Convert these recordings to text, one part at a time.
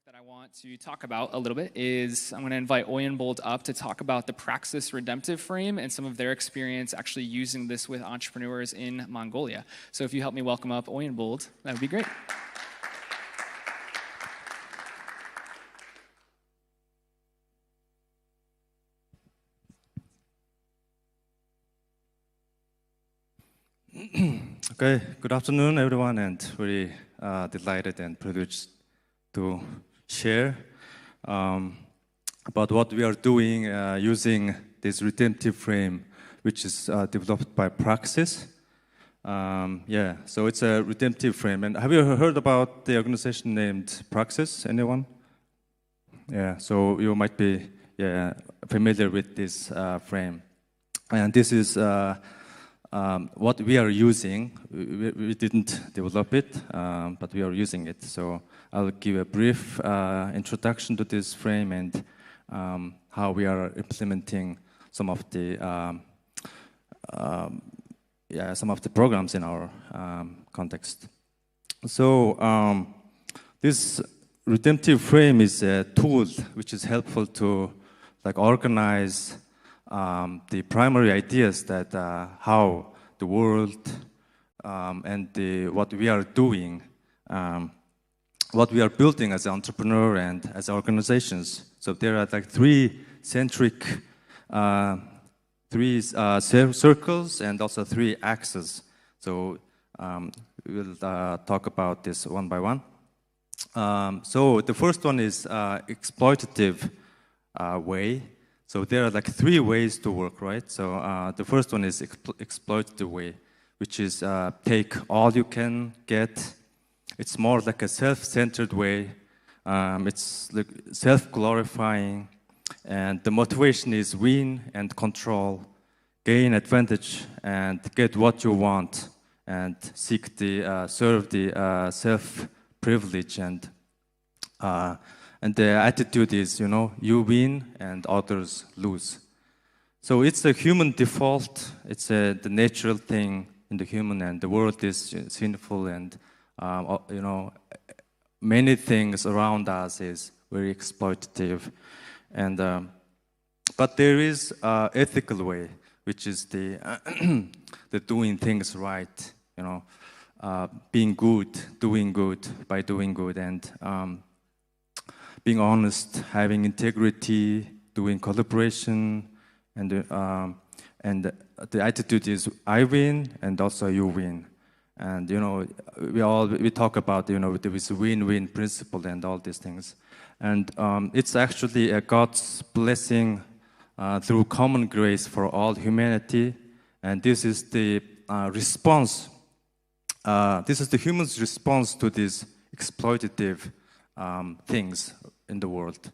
that I want to talk about a little bit is I'm going to invite Oyunbold up to talk about the Praxis Redemptive Frame and some of their experience actually using this with entrepreneurs in Mongolia. So if you help me welcome up Oyunbold, that would be great. Okay, good afternoon, everyone, and very delighted and privileged to share about what we are doing using this redemptive frame, which is developed by Praxis. So it's a redemptive frame. And have you heard about the organization named Praxis? Anyone? Yeah, so you might be familiar with this frame. And this is what we are using. We didn't develop it, but we are using it. So I'll give a brief introduction to this frame and how we are implementing some of the programs in our context. So this redemptive frame is a tool which is helpful to organize the primary ideas that how the world and what we are doing, what we are building as an entrepreneur and as organizations. So there are three centric, circles and also three axes. So we'll talk about this one by one. So the first one is exploitative way. So there are three ways to work, right? So the first one is exploitative way, which is take all you can get. It's more like a self-centered way. It's self-glorifying, and the motivation is win and control, gain advantage, and get what you want, and seek serve the self-privilege and the attitude is, you win and others lose. So it's a human default. It's the natural thing in the human, and the world is sinful, and many things around us is very exploitative. And but there is an ethical way, which is the doing things right. Being good, doing good by doing good, and being honest, having integrity, doing collaboration, and the attitude is I win and also you win. And we talk about this win-win principle and all these things, and it's actually a God's blessing through common grace for all humanity, and this is the response. This is the human's response to these exploitative things in the world,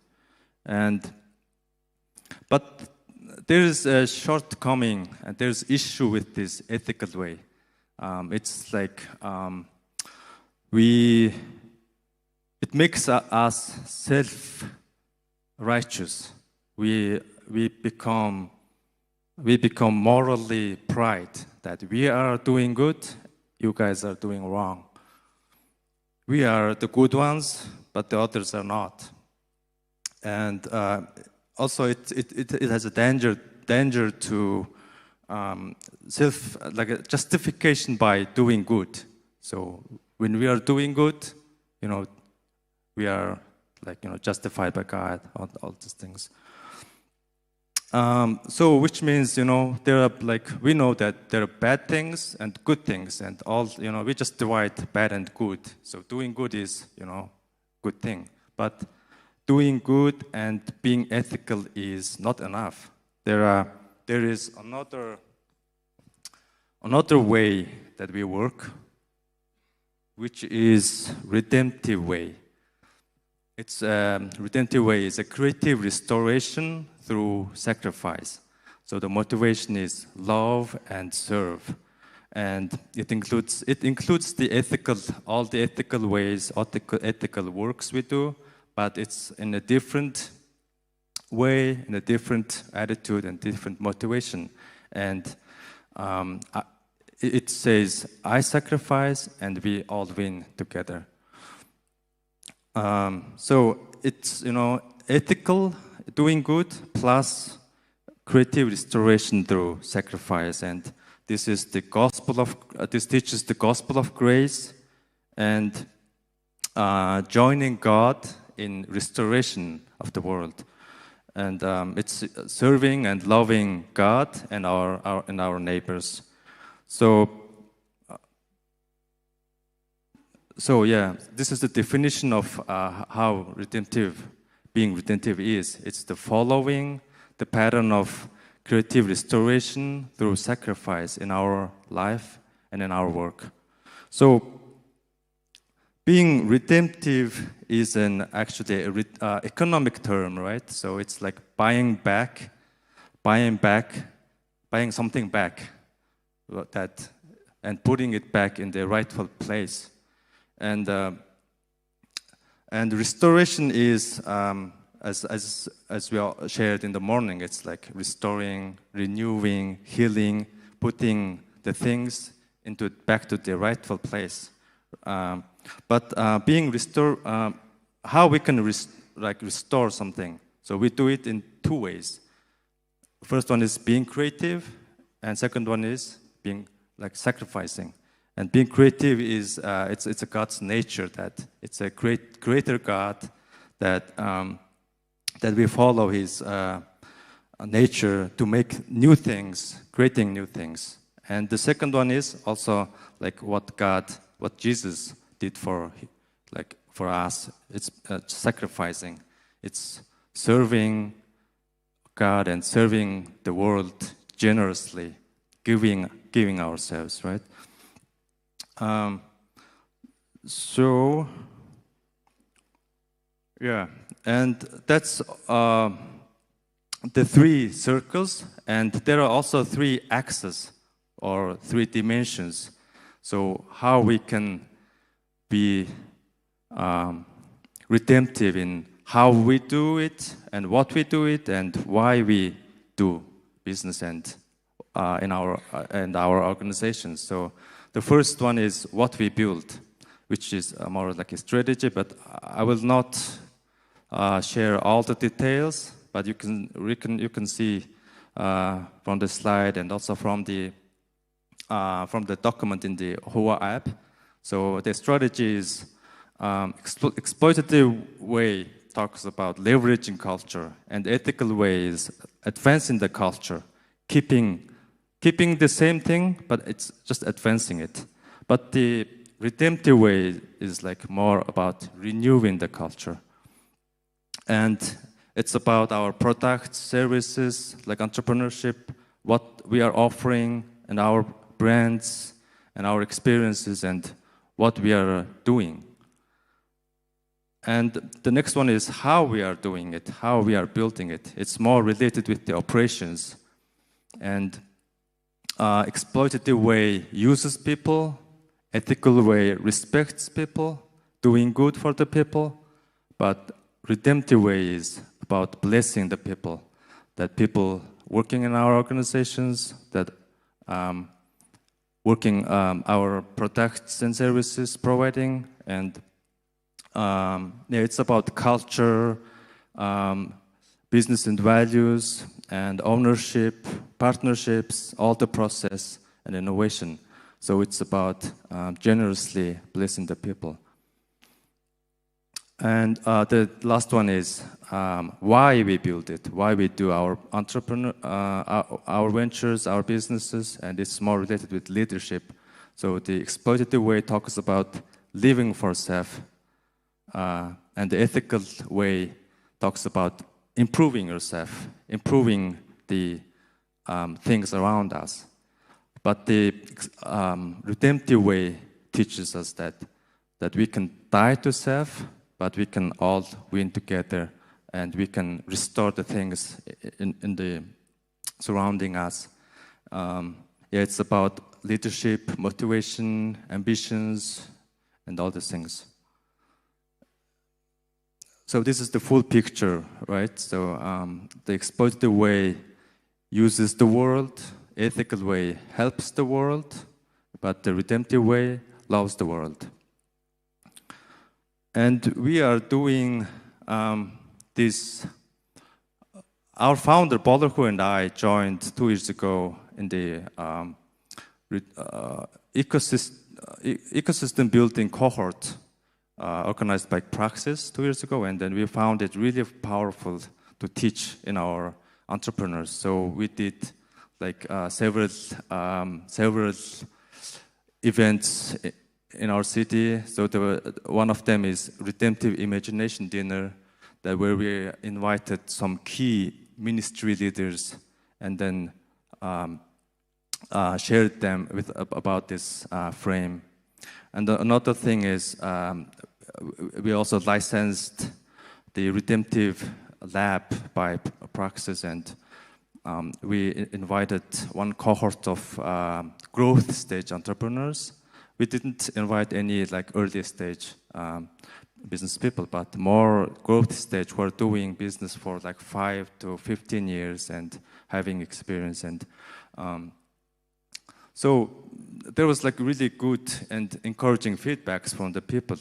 but there is a shortcoming, and there's issue with this ethical way. It's it makes us self-righteous. We become morally pride that we are doing good, you guys are doing wrong. We are the good ones, but the others are not. And also it has a danger to a justification by doing good. So when we are doing good, we are justified by God, all these things. So which means there are we know that there are bad things and good things, and all we just divide bad and good. So doing good is good thing, but doing good and being ethical is not enough. There is another way that we work, which is redemptive way. It's redemptive way is a creative restoration through sacrifice. So the motivation is love and serve, and it includes all the ethical ways, ethical works we do, but it's in a different way, in a different attitude and different motivation. And it says, I sacrifice and we all win together. So it's, ethical, doing good, plus creative restoration through sacrifice. And this is the gospel of, this teaches the gospel of grace and joining God in restoration of the world. And it's serving and loving God and our neighbors. So yeah, this is the definition of how being redemptive is. It's the following the pattern of creative restoration through sacrifice in our life and in our work. So being redemptive is actually an economic term, right? So it's like buying something back, and putting it back in the rightful place. And restoration is, as we all shared in the morning, it's like restoring, renewing, healing, putting the things back to the rightful place. But being restored, how we can restore something. So we do it in two ways. First one is being creative, and second one is being sacrificing. And being creative is it's a God's nature, that it's a greater God that we follow His nature to make new things, creating new things. And the second one is also what Jesus did for us. It's sacrificing. It's serving God and serving the world generously, giving ourselves, right? So yeah, and that's the three circles, and there are also three axes or three dimensions. So how we can be redemptive in how we do it and what we do it and why we do business and in our organizations. So the first one is what we build, which is more like a strategy, but I will not share all the details, but you can see from the slide and also from the document in the HOA app. So the strategy is exploitative way talks about leveraging culture, and ethical way is advancing the culture, keeping the same thing, but it's just advancing it. But the redemptive way is more about renewing the culture. And it's about our products, services, like entrepreneurship, what we are offering, and our brands, and our experiences, and what we are doing. And the next one is how we are doing it, how we are building it. It's more related with the operations. And exploitative way uses people, ethical way respects people, doing good for the people, but redemptive way is about blessing the people, that people working in our organizations, that working our products and services providing, and it's about culture, business and values, and ownership, partnerships, all the process and innovation. So it's about generously blessing the people. And the last one is why we build it, why we do our our ventures, our businesses, and it's more related with leadership. So the exploitative way talks about living for self, and the ethical way talks about improving yourself, improving the things around us. But the redemptive way teaches us that we can die to self, but we can all win together, and we can restore the things in the surrounding us. It's about leadership, motivation, ambitions, and all these things. So this is the full picture, right? So the exploitative way uses the world, ethical way helps the world, but the redemptive way loves the world. And we are doing this. Our founder, Bollerhu, and I joined 2 years ago in the ecosystem building cohort organized by Praxis 2 years ago, and then we found it really powerful to teach in our entrepreneurs. So we did like several events in our city. So one of them is Redemptive Imagination Dinner, where we invited some key ministry leaders and then shared them about this frame. And another thing is we also licensed the Redemptive Lab by Praxis, and we invited one cohort of growth stage entrepreneurs. We didn't invite any like early stage business people, but more growth stage who are doing business for like 5 to 15 years and having experience. And so there was like really good and encouraging feedbacks from the people,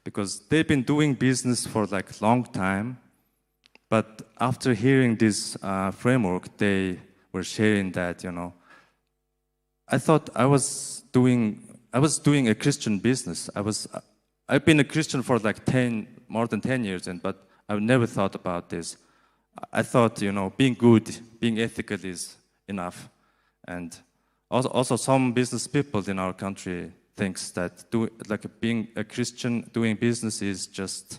because they've been doing business for like long time. But after hearing this framework, they were sharing that, I thought I was doing a Christian business. I've been a Christian for like more than 10 years, but I've never thought about this. I thought, being good, being ethical is enough. And also some business people in our country thinks that being a Christian, doing business is just,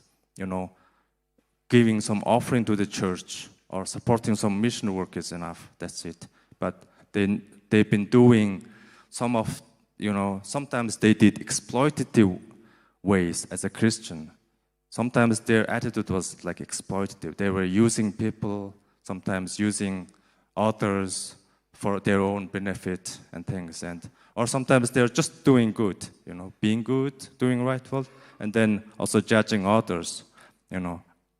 giving some offering to the church or supporting some mission work is enough. That's it. But they've been doing sometimes they did exploitative ways as a Christian. Sometimes their attitude was like exploitative. They were using people, sometimes using others for their own benefit and things. Or sometimes they're just doing good, being good, doing right, well, and then also judging others,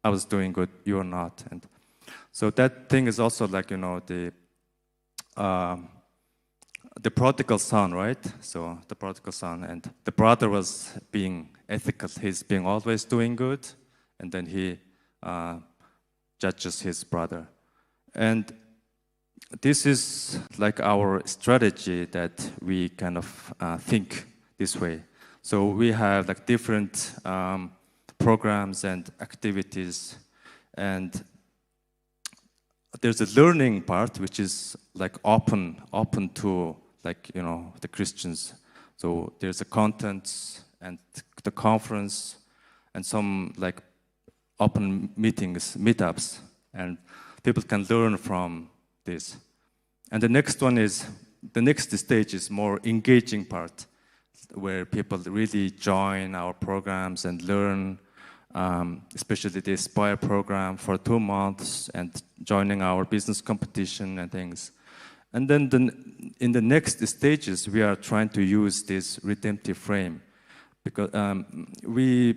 I was doing good, you're not. And so that thing is also like, the prodigal son, right? So the prodigal son, and the brother was being ethical. He's being always doing good, and then he judges his brother. And this is like our strategy that we kind of think this way. So we have like different programs and activities, and there's a learning part which is like open to the Christians. So there's the content and the conference and some like open meetings, meetups, and people can learn from this. And the next stage is more engaging part, where people really join our programs and learn, especially the Aspire program for 2 months and joining our business competition and things. And then in the next stages, we are trying to use this redemptive frame, because we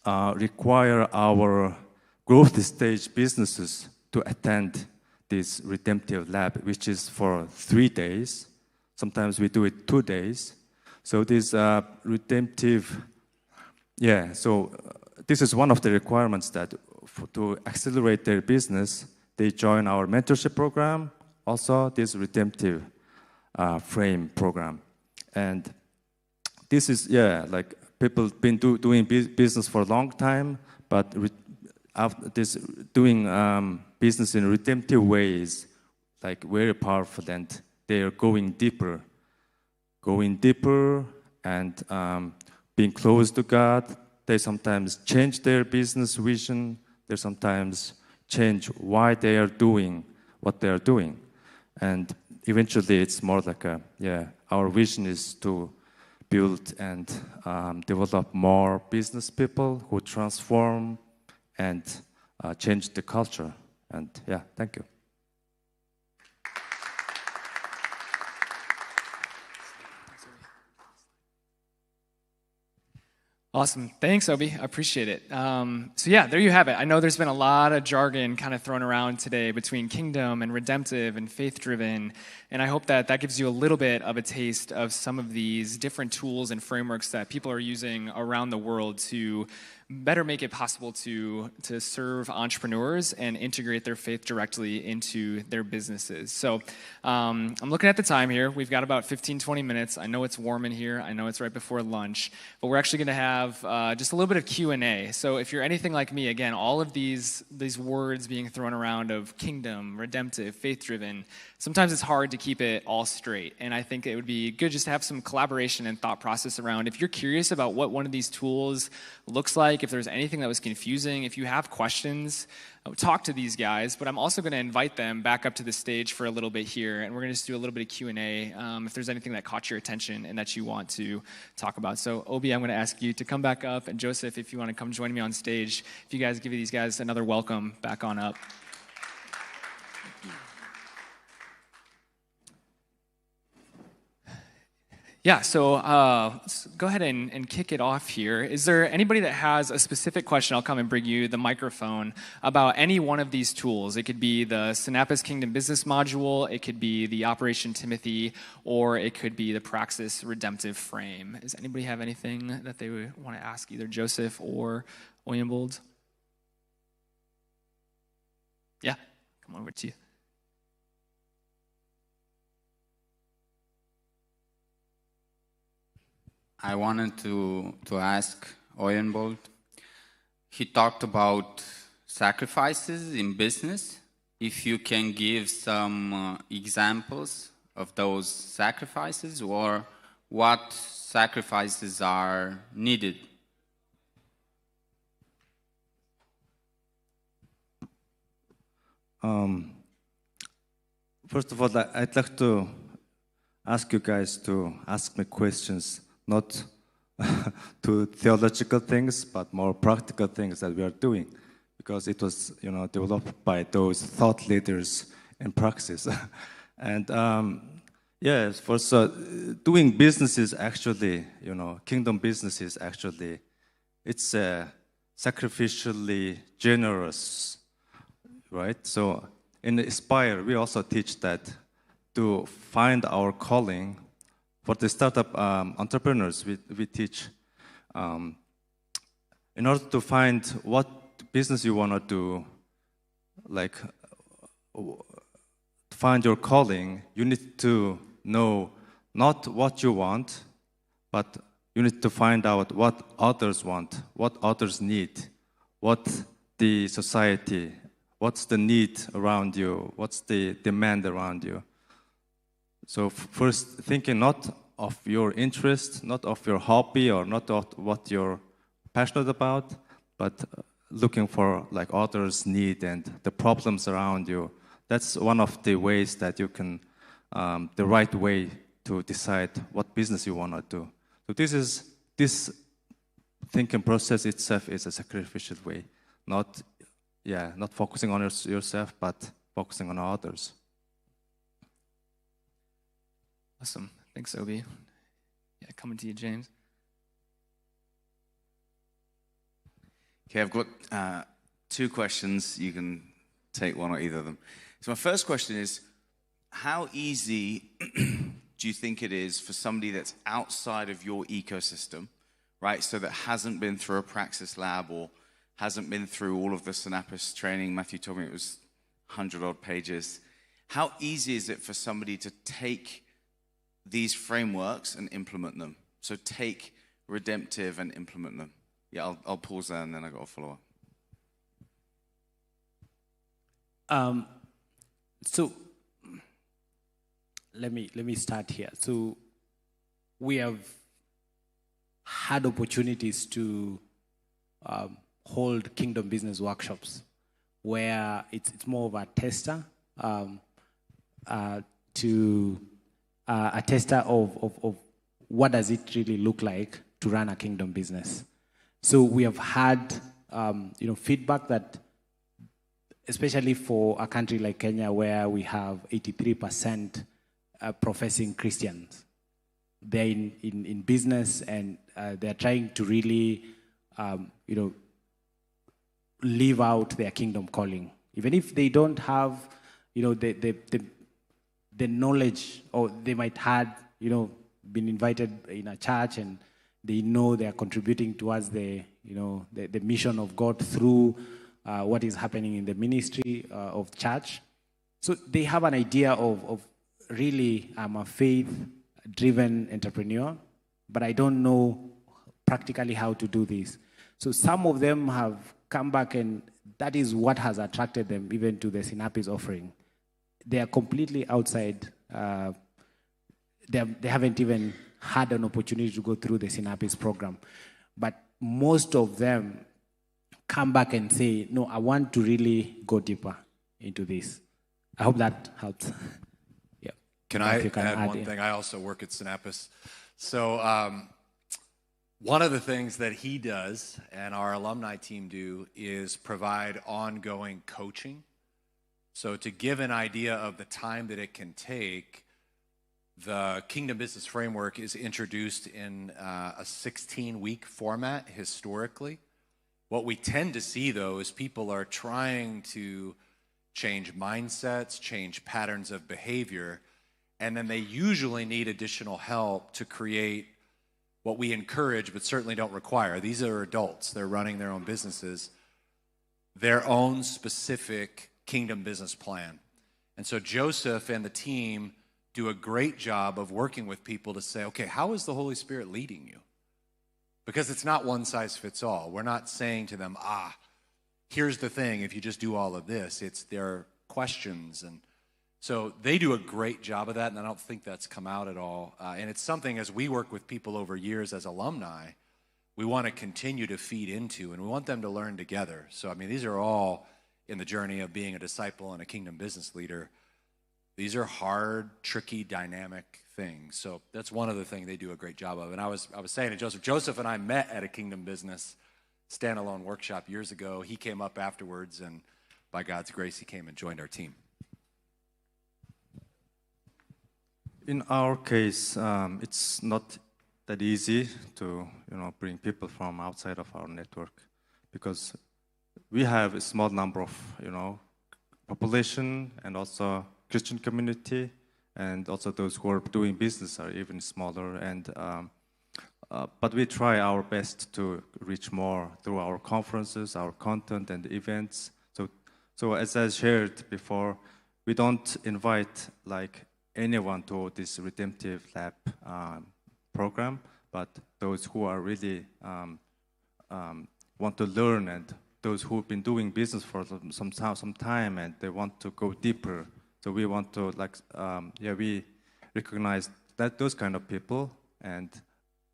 require our growth stage businesses to attend this redemptive lab, which is for 3 days. Sometimes we do it 2 days. So this redemptive, this is one of the requirements that to accelerate their business, they join our mentorship program, also this redemptive frame program. And this is, people been doing business for a long time, but after this doing business in redemptive ways, like very powerful, and they are going deeper and being close to God. They sometimes change their business vision. They sometimes change why they are doing what they are doing. And eventually it's more like our vision is to build and develop more business people who transform and change the culture. And thank you. Awesome. Thanks, Obi. I appreciate it. So yeah, there you have it. I know there's been a lot of jargon kind of thrown around today between kingdom and redemptive and faith-driven, and I hope that that gives you a little bit of a taste of some of these different tools and frameworks that people are using around the world to better make it possible to serve entrepreneurs and integrate their faith directly into their businesses. So I'm looking at the time here. We've got about 15, 20 minutes. I know it's warm in here. I know it's right before lunch. But we're actually going to have just a little bit of Q&A. So if you're anything like me, again, all of these words being thrown around of kingdom, redemptive, faith-driven, sometimes it's hard to keep it all straight. And I think it would be good just to have some collaboration and thought process around. If you're curious about what one of these tools looks like, if there's anything that was confusing, if you have questions, talk to these guys. But I'm also going to invite them back up to the stage for a little bit here, and we're going to just do a little bit of Q&A if there's anything that caught your attention and that you want to talk about. So Obi, I'm going to ask you to come back up, and Joseph, if you want to come join me on stage, if you guys give these guys another welcome back on up. Yeah, so let's go ahead and kick it off here. Is there anybody that has a specific question? I'll come and bring you the microphone about any one of these tools. It could be the Synapis Kingdom Business Module, it could be the Operation Timothy, or it could be the Praxis Redemptive Frame. Does anybody have anything that they would want to ask either Joseph or Oyunbold? Yeah, come over to you. I wanted to ask Oyunbold. He talked about sacrifices in business. If you can give some examples of those sacrifices, or what sacrifices are needed. First of all, I'd like to ask you guys to ask me questions, not to theological things, but more practical things that we are doing, because it was, developed by those thought leaders in Praxis. And yes, for so doing businesses actually, kingdom businesses actually, it's sacrificially generous, right? So in Aspire, we also teach that to find our calling. For the startup entrepreneurs, we teach in order to find what business you want to do, like find your calling, you need to know not what you want, but you need to find out what others want, what others need, what the society, what's the need around you, what's the demand around you. So first, thinking not of your interest, not of your hobby, or not of what you're passionate about, but looking for like others' need and the problems around you. That's one of the ways that you can, the right way to decide what business you want to do. So this thinking process itself is a sacrificial way, not focusing on yourself, but focusing on others. Awesome. Thanks, Obi. Yeah, coming to you, James. Okay, I've got two questions. You can take one or either of them. So my first question is, how easy do you think it is for somebody that's outside of your ecosystem, right, so that hasn't been through a Praxis lab or hasn't been through all of the Synapis training? Matthew told me it was 100-odd pages. How easy is it for somebody to take these frameworks and implement them? So take redemptive and implement them. Yeah, I'll pause there and then I got a follow-up. So let me start here. So we have had opportunities to hold kingdom business workshops where it's more of a tester a tester of what does it really look like to run a kingdom business. So we have had feedback that, especially for a country like Kenya where we have 83% professing Christians, they're in business and they're trying to really, live out their kingdom calling. Even if they don't have, the knowledge, or they might had, been invited in a church and they know they are contributing towards the mission of God through what is happening in the ministry of church. So they have an idea of really, I'm a faith-driven entrepreneur, but I don't know practically how to do this. So some of them have come back, and that is what has attracted them even to the Synapse offering. They are completely outside. They haven't even had an opportunity to go through the Synapse program. But most of them come back and say, no, I want to really go deeper into this. I hope that helps. Yeah. Can I add one thing? I also work at Synapse. So one of the things that he does and our alumni team do is provide ongoing coaching. So to give an idea of the time that it can take, the Kingdom Business Framework is introduced in a 16-week format historically. What we tend to see, though, is people are trying to change mindsets, change patterns of behavior, and then they usually need additional help to create what we encourage but certainly don't require. These are adults. They're running their own businesses, their own specific kingdom business plan. And so Joseph and the team do a great job of working with people to say, okay, how is the Holy Spirit leading you? Because it's not one size fits all. We're not saying to them, here's the thing, if you just do all of this. It's their questions. And so they do a great job of that, and I don't think that's come out at all. And it's something, as we work with people over years as alumni, we want to continue to feed into, and we want them to learn together. So, I mean, these are all in the journey of being a disciple and a kingdom business leader. These are hard, tricky, dynamic things. So that's one other thing they do a great job of. And I was saying to Joseph and I met at a kingdom business standalone workshop years ago. He came up afterwards, and by God's grace, he came and joined our team. In our case, it's not that easy to bring people from outside of our network, because we have a small number of population, and also Christian community, and also those who are doing business are even smaller. And but we try our best to reach more through our conferences, our content, and events. So as I shared before, we don't invite like anyone to this Redemptive Lab program, but those who are really want to learn, and those who've been doing business for some time and they want to go deeper. So we want to we recognize that those kind of people, and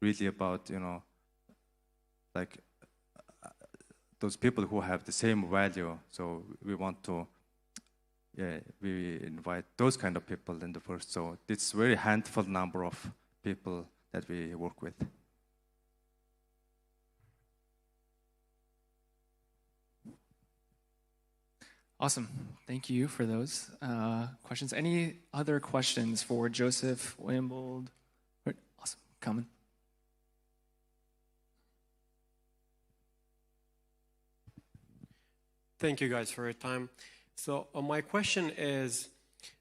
really about those people who have the same value. So we want to we invite those kind of people in the first. So it's very handful number of people that we work with. Awesome. Thank you for those questions. Any other questions for Joseph, Oyunbold? Awesome. Coming. Thank you guys for your time. So my question is,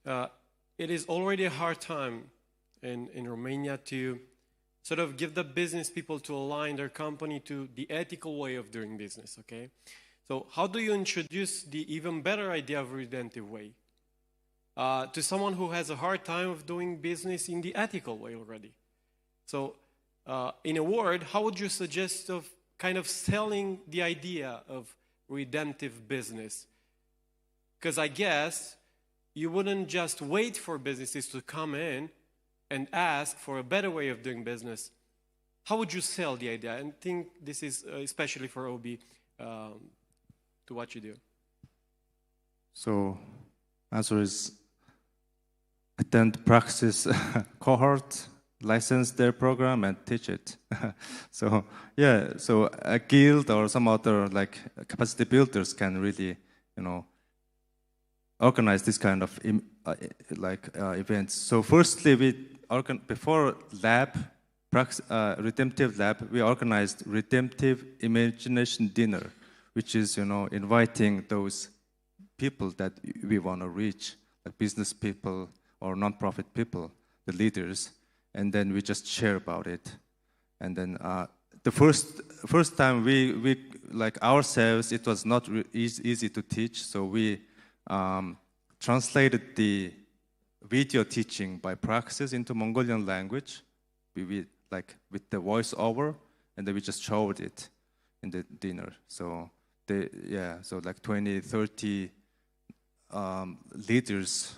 it is already a hard time in Romania to sort of give the business people to align their company to the ethical way of doing business, okay? So how do you introduce the even better idea of redemptive way to someone who has a hard time of doing business in the ethical way already? So in a word, how would you suggest of kind of selling the idea of redemptive business? Because I guess you wouldn't just wait for businesses to come in and ask for a better way of doing business. How would you sell the idea? And I think this is especially for OB to what you do. So answer is attend Praxis cohort, license their program, and teach it. So a guild or some other like capacity builders can really organize this kind of events. So firstly, before Redemptive Lab, we organized Redemptive Imagination Dinner, which is, inviting those people that we want to reach, like business people or nonprofit people, the leaders, and then we just share about it. And then the first time we like ourselves, it was not easy to teach, so we translated the video teaching by Praxis into Mongolian language. We with the voiceover, and then we just showed it in the dinner. So so like 20, 30 leaders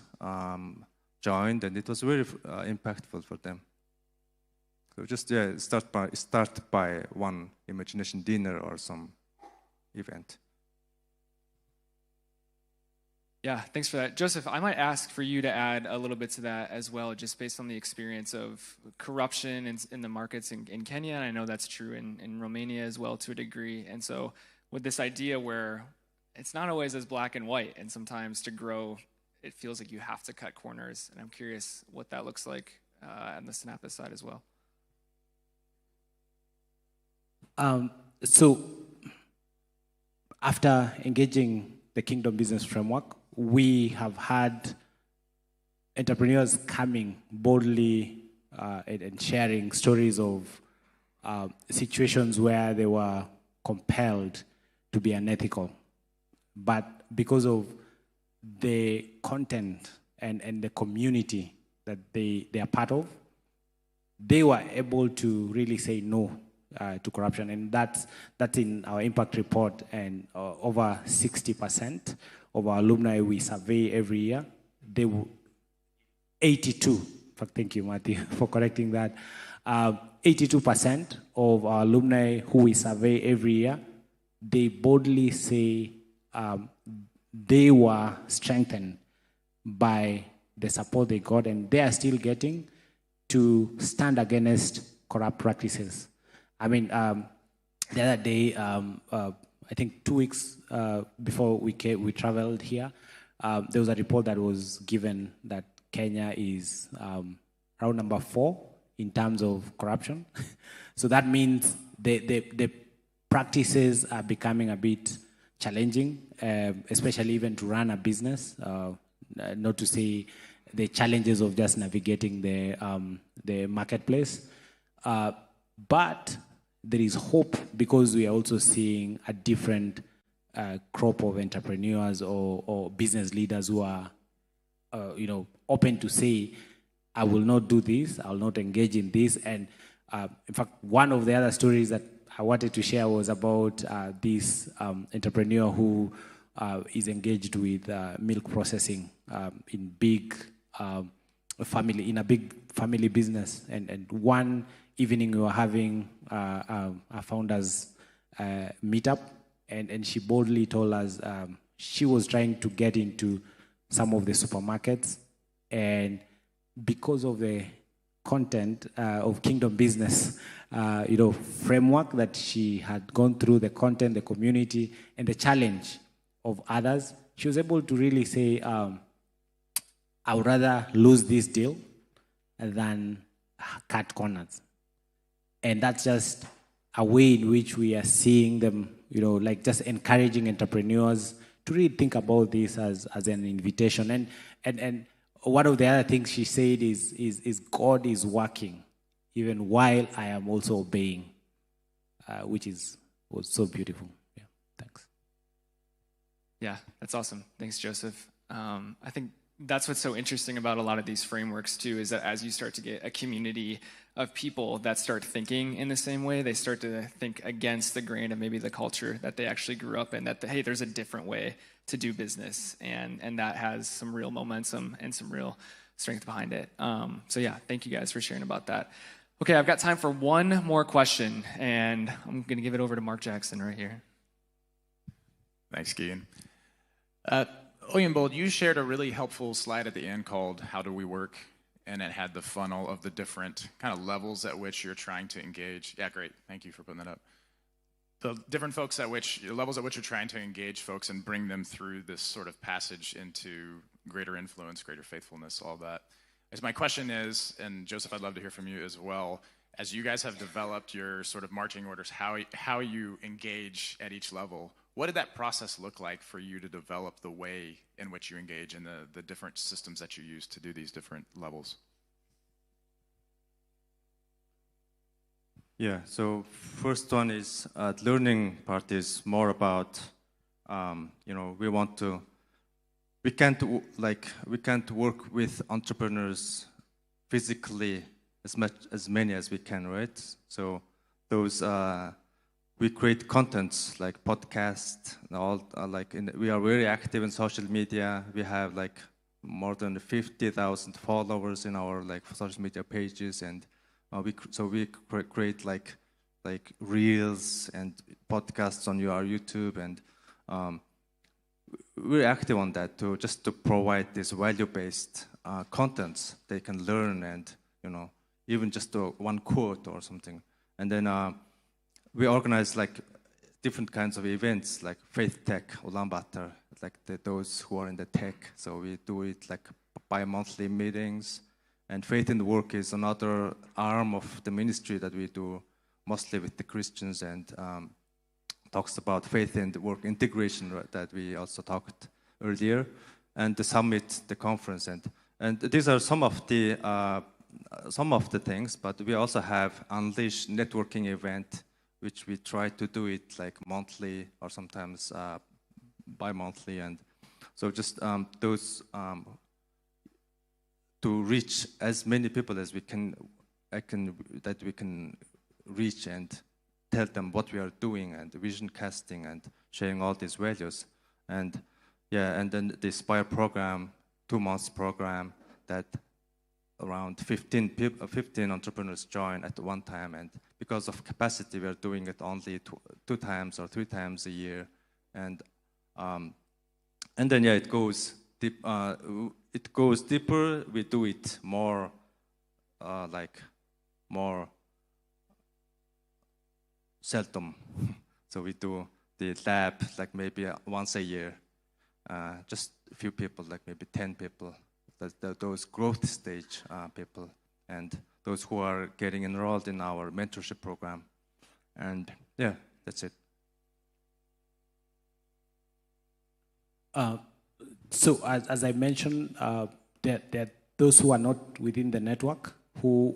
joined, and it was very impactful for them. So just start by one imagination dinner or some event. Yeah, thanks for that. Joseph, I might ask for you to add a little bit to that as well, just based on the experience of corruption in the markets in Kenya, and I know that's true in Romania as well to a degree. And so with this idea where it's not always as black and white, and sometimes to grow, it feels like you have to cut corners, and I'm curious what that looks like on the Synapis side as well. So after engaging the Kingdom Business Framework, we have had entrepreneurs coming boldly and sharing stories of situations where they were compelled to be unethical. But because of the content and the community that they are part of, they were able to really say no to corruption. And that's in our impact report, and over 60% of our alumni we survey every year, they were 82. Thank you, Matthew, for correcting that. 82% of our alumni who we survey every year, they boldly say they were strengthened by the support they got, and they are still getting to stand against corrupt practices. I mean, the other day, I think 2 weeks before we traveled here, there was a report that was given that Kenya is round number 4 in terms of corruption. So that means the practices are becoming a bit challenging, especially even to run a business, not to say the challenges of just navigating the marketplace. But there is hope, because we are also seeing a different crop of entrepreneurs or business leaders who are, open to say, I will not do this, I will not engage in this. And in fact, one of the other stories that I wanted to share was about this entrepreneur who is engaged with milk processing in a big family business. And one evening we were having a founders meetup, and she boldly told us she was trying to get into some of the supermarkets, and because of the content of Kingdom Business framework that she had gone through, the content, the community, and the challenge of others, she was able to really say, I would rather lose this deal than cut corners. And that's just a way in which we are seeing them, just encouraging entrepreneurs to really think about this as an invitation. And one of the other things she said is God is working even while I am also obeying, which was so beautiful. Yeah, thanks. Yeah, that's awesome. Thanks, Joseph. I think that's what's so interesting about a lot of these frameworks too, is that as you start to get a community of people that start thinking in the same way, they start to think against the grain of maybe the culture that they actually grew up in, that, hey, there's a different way to do business, and that has some real momentum and some real strength behind it. So yeah, thank you guys for sharing about that. Okay, I've got time for one more question, and I'm going to give it over to Mark Jackson right here. Thanks, Keegan. Oyunbold, you shared a really helpful slide at the end called How Do We Work? And it had the funnel of the different kind of levels at which you're trying to engage. Yeah, great. Thank you for putting that up. the different folks levels at which you're trying to engage folks and bring them through this sort of passage into greater influence, greater faithfulness, all that. As my question is, and Joseph, I'd love to hear from you as well, as you guys have developed your sort of marching orders, how you engage at each level, what did that process look like for you to develop the way in which you engage and the different systems that you use to do these different levels? Yeah, so first one is the learning part is more about, we can't work with entrepreneurs physically as many as we can, right? So those, we create contents like podcasts, we are very active in social media. We have like more than 50,000 followers in our social media pages, and we create like reels and podcasts on our YouTube, and we're active on that just to provide this value-based contents they can learn, and even just one quote or something. And then we organize like different kinds of events like Faith Tech Ulaanbaatar, like those who are in the tech. So we do it like bi-monthly meetings. And Faith in the Work is another arm of the ministry that we do mostly with the Christians, and talks about faith in the work integration, right, that we also talked earlier, and the summit, the conference, and these are some of the things. But we also have Unleash networking event, which we try to do it like monthly or sometimes bi-monthly, and so just those. To reach as many people as we can, that we can reach, and tell them what we are doing, and vision casting, and sharing all these values. And yeah, and then the Inspire program, 2 months program, that around 15 entrepreneurs join at one time, and because of capacity, we are doing it only 2 times or 3 times a year, and then yeah, it goes deep. It goes deeper. We do it more, more seldom. So we do the lab like maybe once a year. Just a few people, like maybe 10 people. Those growth stage people, and those who are getting enrolled in our mentorship program. And yeah, that's it. So as I mentioned, there are those who are not within the network who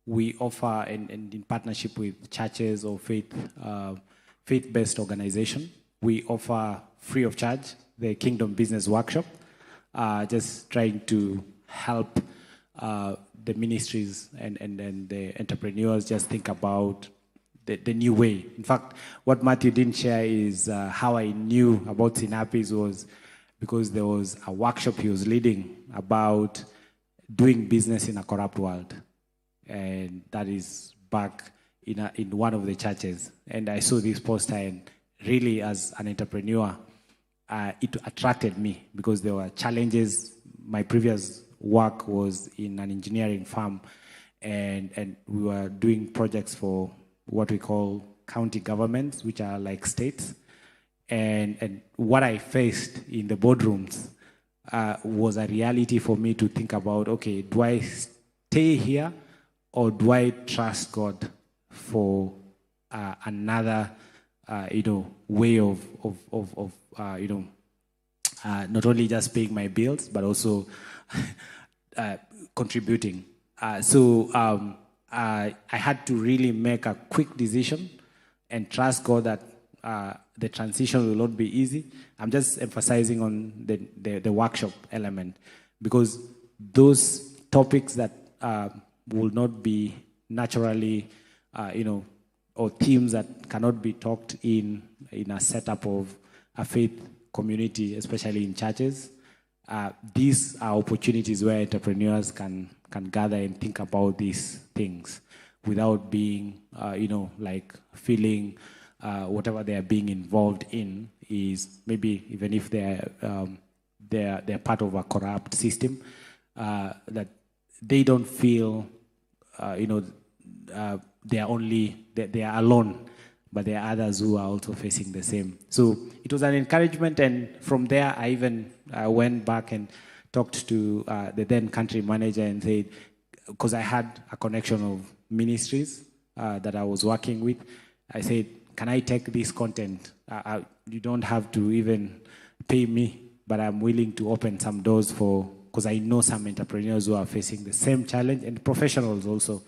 we offer in partnership with churches or faith-based organization. We offer free of charge the Kingdom Business Workshop, just trying to help the ministries and the entrepreneurs just think about the new way. In fact, what Matthew didn't share is how I knew about Synapis was because there was a workshop he was leading about doing business in a corrupt world. And that is back in one of the churches. And I saw this poster, and really as an entrepreneur, it attracted me because there were challenges. My previous work was in an engineering firm, and we were doing projects for what we call county governments, which are like states. And what I faced in the boardrooms was a reality for me to think about, okay, do I stay here or do I trust God for another, way of not only just paying my bills, but also contributing. So I had to really make a quick decision and trust God that the transition will not be easy. I'm just emphasizing on the workshop element, because those topics that will not be naturally, or themes that cannot be talked in a setup of a faith community, especially in churches. These are opportunities where entrepreneurs can gather and think about these things without being, feeling whatever they are being involved in is maybe even if they're part of a corrupt system, that they don't feel, they are alone, but there are others who are also facing the same. So it was an encouragement, and from there I even went back and talked to the then country manager and said, because I had a connection of ministries that I was working with, I said, can I take this content? You don't have to even pay me, but I'm willing to open some doors because I know some entrepreneurs who are facing the same challenge, and professionals also.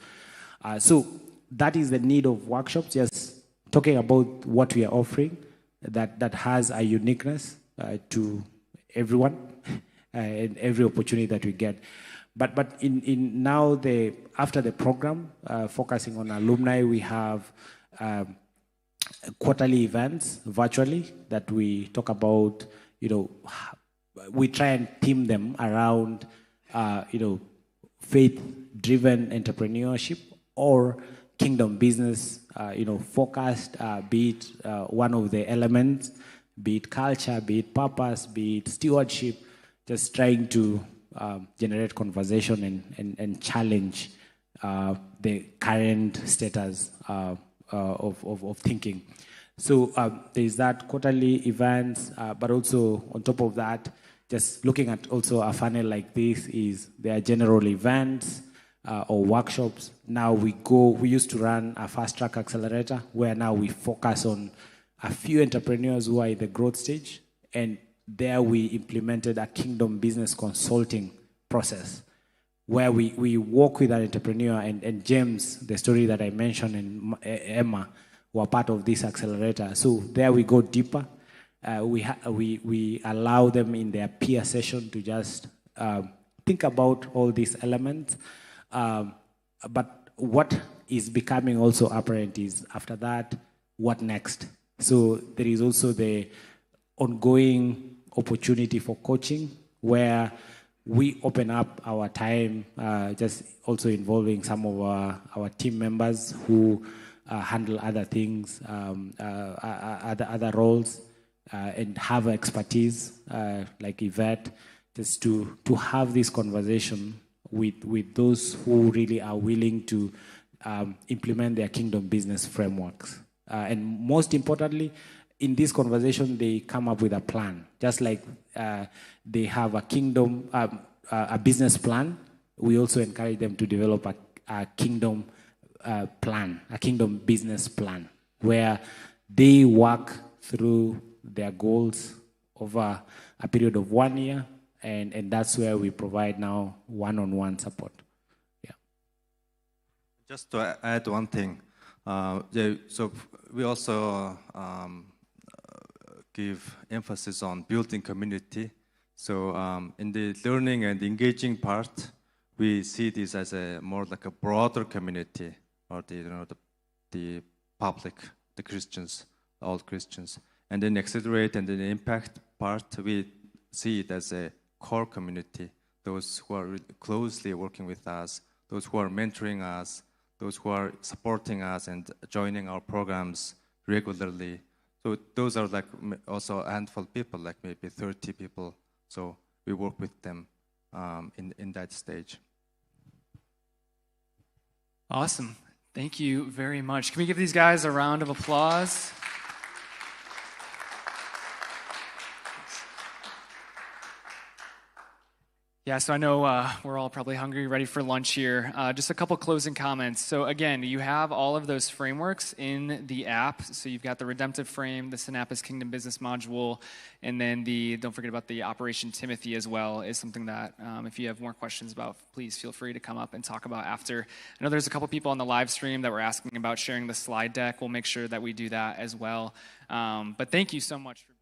So that is the need of workshops, just talking about what we are offering that has a uniqueness to everyone and every opportunity that we get. But in now after the program, focusing on alumni, we have quarterly events virtually that we talk about. We try and theme them around faith-driven entrepreneurship or kingdom business, focused, be it one of the elements, be it culture, be it purpose, be it stewardship, just trying to generate conversation and challenge the current status of thinking. So there's that quarterly events, but also on top of that, just looking at also a funnel like this is there are general events or workshops. Now we used to run a fast track accelerator where now we focus on a few entrepreneurs who are in the growth stage, and there we implemented a kingdom business consulting process where we work with an entrepreneur, and James, the story that I mentioned, and Emma were part of this accelerator. So there we go deeper. We allow them in their peer session to just think about all these elements. But what is becoming also apparent is after that, what next? So there is also the ongoing opportunity for coaching where we open up our time, just also involving some of our team members who handle other things, other roles, and have expertise like Yvette, just to have this conversation with those who really are willing to implement their kingdom business frameworks. And most importantly, in this conversation, they come up with a plan. Just like they have a kingdom, a business plan, we also encourage them to develop a kingdom plan, a kingdom business plan, where they work through their goals over a period of 1 year, and that's where we provide now one-on-one support. Yeah. Just to add one thing, so we also give emphasis on building community. So in the learning and engaging part, we see this as more like a broader community, or the public, the Christians, all Christians. And then accelerate and then impact part, we see it as a core community, those who are really closely working with us, those who are mentoring us, those who are supporting us and joining our programs regularly. So those are like also a handful of people, like maybe 30 people. So we work with them in that stage. Awesome. Thank you very much. Can we give these guys a round of applause? Yeah, so I know we're all probably hungry, ready for lunch here. Just a couple closing comments. So again, you have all of those frameworks in the app. So you've got the Redemptive Frame, the Synapis Kingdom Business Module, and then don't forget about the Operation Timothy as well, is something that if you have more questions about, please feel free to come up and talk about after. I know there's a couple people on the live stream that were asking about sharing the slide deck. We'll make sure that we do that as well. But thank you so much for